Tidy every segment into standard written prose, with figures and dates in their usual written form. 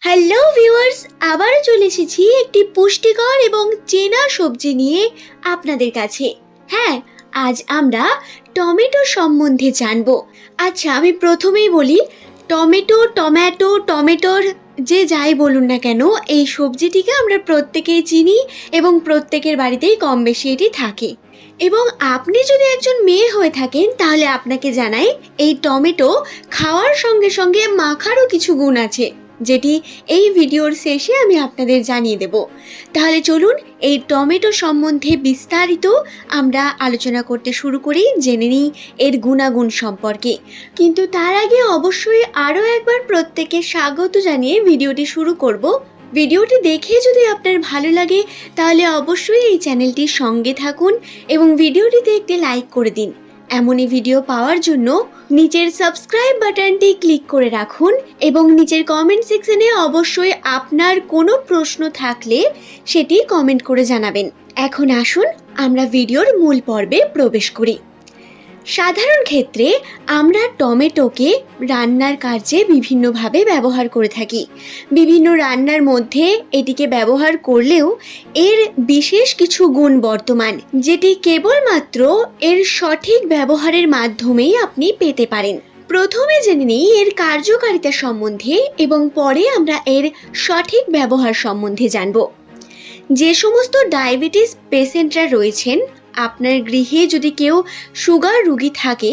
Hello viewers, আবার চলে এসেছি একটি পুষ্টিকর এবং চেনা সবজি নিয়ে আপনাদের কাছে। হ্যাঁ, আজ আমরা টমেটো সম্বন্ধে জানবো। আচ্ছা, আমি প্রথমেই বলি, টমেটোর যে যাই বলুন না কেন, এই সবজিটিকে আমরা প্রত্যেকেই চিনি এবং প্রত্যেকের বাড়িতেই কম বেশি এটি থাকে। এবং আপনি যদি একজন মেয়ে হয়ে থাকেন তাহলে আপনাকে জানাই, এই টমেটো খাওয়ার সঙ্গে সঙ্গে মাখারও কিছু গুণ আছে, যেটি এই ভিডিওর শেষে আমি আপনাদের জানিয়ে দেব। তাহলে চলুন এই টমেটো সম্বন্ধে বিস্তারিত আমরা আলোচনা করতে শুরু করি, জেনে নিই এর গুণাগুণ সম্পর্কে। কিন্তু তার আগে অবশ্যই আরও একবার প্রত্যেককে স্বাগত জানিয়ে ভিডিওটি শুরু করব। ভিডিওটি দেখে যদি আপনার ভালো লাগে তাহলে অবশ্যই এই চ্যানেলটির সঙ্গে থাকুন এবং ভিডিওটিতে একটি লাইক করে দিন। এমনই ভিডিও পাওয়ার জন্য নিচের সাবস্ক্রাইব বাটনটি ক্লিক করে রাখুন এবং নিচের কমেন্ট সেকশনে অবশ্যই আপনার কোনো প্রশ্ন থাকলে সেটি কমেন্ট করে জানাবেন। এখন আসুন আমরা ভিডিওর মূল পর্বে প্রবেশ করি। সাধারণ ক্ষেত্রে আমরা টমেটোকে রান্নার কাজে বিভিন্নভাবে ব্যবহার করে থাকি। বিভিন্ন রান্নার মধ্যে এটিকে ব্যবহার করলেও এর বিশেষ কিছু গুণ বর্তমান, যেটি কেবলমাত্র এর সঠিক ব্যবহারের মাধ্যমেই আপনি পেতে পারেন। প্রথমে জেনে নিই এর কার্যকারিতা সম্বন্ধে এবং পরে আমরা এর সঠিক ব্যবহার সম্বন্ধে জানব। যে সমস্ত ডায়াবেটিস পেশেন্টরা রয়েছেন, আপনার গৃহে যদি কেউ সুগার রোগী থাকে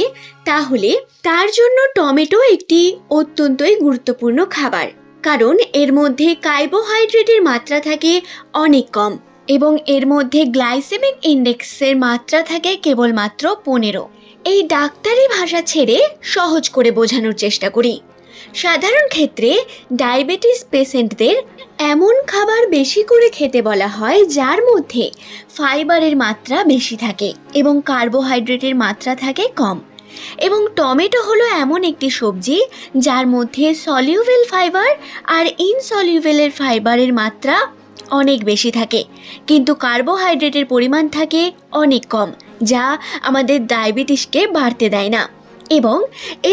তাহলে তার জন্য টমেটো একটি অত্যন্তই গুরুত্বপূর্ণ খাবার, কারণ এর মধ্যে কার্বোহাইড্রেটের মাত্রা থাকে অনেক কম এবং এর মধ্যে গ্লাইসেমিক ইন্ডেক্সের মাত্রা থাকে কেবলমাত্র 15। এই ডাক্তারি ভাষা ছেড়ে সহজ করে বোঝানোর চেষ্টা করি। সাধারণ ক্ষেত্রে ডায়াবেটিস পেশেন্টদের এমন খাবার বেশি করে খেতে বলা হয় যার মধ্যে ফাইবারের মাত্রা বেশি থাকে এবং কার্বোহাইড্রেটের মাত্রা থাকে কম। এবং টমেটো হলো এমন একটি সবজি যার মধ্যে সলিউবেল ফাইবার আর ইনসলিউবেলের ফাইবারের মাত্রা অনেক বেশি থাকে, কিন্তু কার্বোহাইড্রেটের পরিমাণ থাকে অনেক কম, যা আমাদের ডায়াবেটিসকে বাড়তে দেয় না। এবং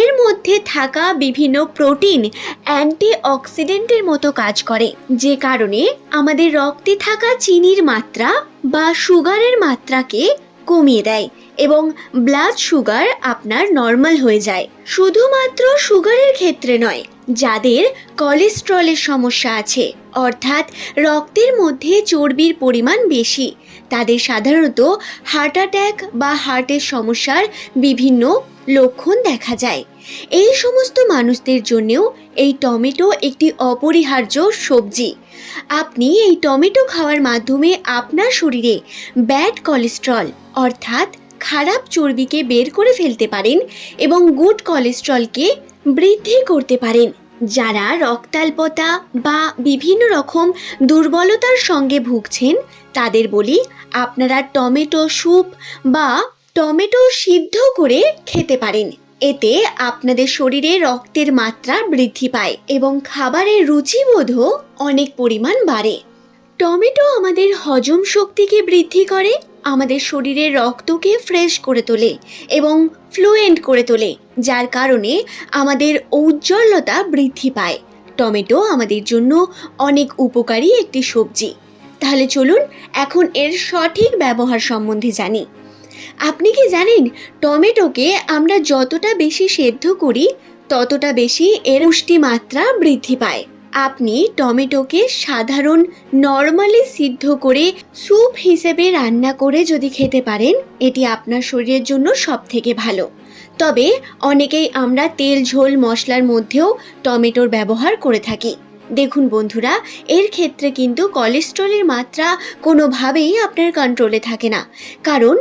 এর মধ্যে থাকা বিভিন্ন প্রোটিন অ্যান্টিঅক্সিডেন্টের মতো কাজ করে, যে কারণে আমাদের রক্তে থাকা চিনির মাত্রা বা সুগারের মাত্রাকে কমিয়ে দেয় এবং ব্লাড সুগার আপনার নর্মাল হয়ে যায়। শুধুমাত্র সুগারের ক্ষেত্রে নয়, যাদের কোলেস্টেরলের সমস্যা আছে, অর্থাৎ রক্তের মধ্যে চর্বির পরিমাণ বেশি, তাদের সাধারণত হার্ট অ্যাটাক বা হার্টের সমস্যার বিভিন্ন লক্ষণ দেখা যায়। এই সমস্ত মানুষদের জন্যও এই টমেটো একটি অপরিহার্য সবজি। আপনি এই টমেটো খাওয়ার মাধ্যমে আপনার শরীরে ব্যাড কোলেস্টেরল অর্থাৎ খারাপ চর্বিকে বের করে ফেলতে পারেন এবং গুড কোলেস্টেরলকে বৃদ্ধি করতে পারেন। যারা রক্তাল্পতা বা বিভিন্ন রকম দুর্বলতার সঙ্গে ভুগছেন তাদের বলি, আপনারা টমেটো স্যুপ বা টমেটো সিদ্ধ করে খেতে পারেন। এতে আপনাদের শরীরে রক্তের মাত্রা বৃদ্ধি পায় এবং খাবারের রুচিবোধও অনেক পরিমাণ বাড়ে। টমেটো আমাদের হজম শক্তিকে বৃদ্ধি করে, আমাদের শরীরের রক্তকে ফ্রেশ করে তোলে এবং ফ্লুয়েন্ট করে তোলে, যার কারণে আমাদের ঔজ্জ্বল্যতা বৃদ্ধি পায়। টমেটো আমাদের জন্য অনেক উপকারী একটি সবজি। তাহলে চলুন এখন এর সঠিক ব্যবহার সম্বন্ধে জানি। আপনি কি জানেন, টমেটোকে আমরা যতটা বেশি সেদ্ধ করি ততটা বেশি এর পুষ্টি মাত্রা বৃদ্ধি পায়। আপনি টমেটোকে সাধারণ নর্মালি সিদ্ধ করে স্যুপ হিসেবে রান্না করে যদি খেতে পারেন, এটি আপনার শরীরের জন্য সবথেকে ভালো। তবে অনেকেই আমরা তেল ঝোল মশলার মধ্যেও টমেটোর ব্যবহার করে থাকি। দেখুন বন্ধুরা, এর ক্ষেত্রে কিন্তু কোলেস্টেরলের মাত্রা কোনোভাবেই আপনার কন্ট্রোলে থাকে না, কারণ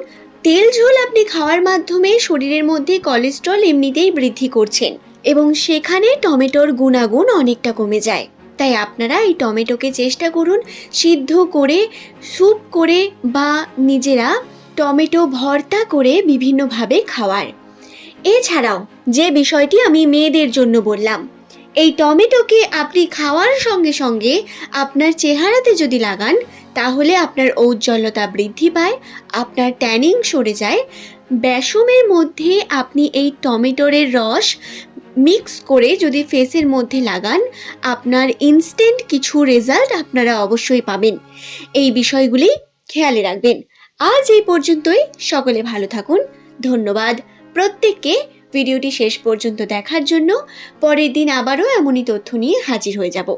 তেল ঝোল আপনি খাওয়ার মাধ্যমে শরীরের মধ্যে কোলেস্টেরল এমনিতেই বৃদ্ধি করছেন এবং সেখানে টমেটোর গুণাগুণ অনেকটা কমে যায়। তাই আপনারা এই টমেটোকে চেষ্টা করুন সিদ্ধ করে, স্যুপ করে বা নিজেরা টমেটো ভর্তা করে বিভিন্নভাবে খাওয়ার। এছাড়াও যে বিষয়টি আমি মেয়েদের জন্য বললাম, এই টমেটোকে আপনি খাওয়ার সঙ্গে সঙ্গে আপনার চেহারাতে যদি লাগান তাহলে আপনার ঔজ্জ্বল্যতা বৃদ্ধি পায়, আপনার ট্যানিং সরে যায়। বেসমের মধ্যে আপনি এই টমেটোর রস মিক্স করে যদি ফেসের মধ্যে লাগান, আপনার ইনস্ট্যান্ট কিছু রেজাল্ট আপনারা অবশ্যই পাবেন। এই বিষয়গুলি খেয়ালে রাখবেন। আজ এই পর্যন্তই। সকলে ভালো থাকুন। ধন্যবাদ প্রত্যেককে ভিডিওটি শেষ পর্যন্ত দেখার জন্য। পরের দিন আবারও এমনই তথ্য নিয়ে হাজির হয়ে যাব।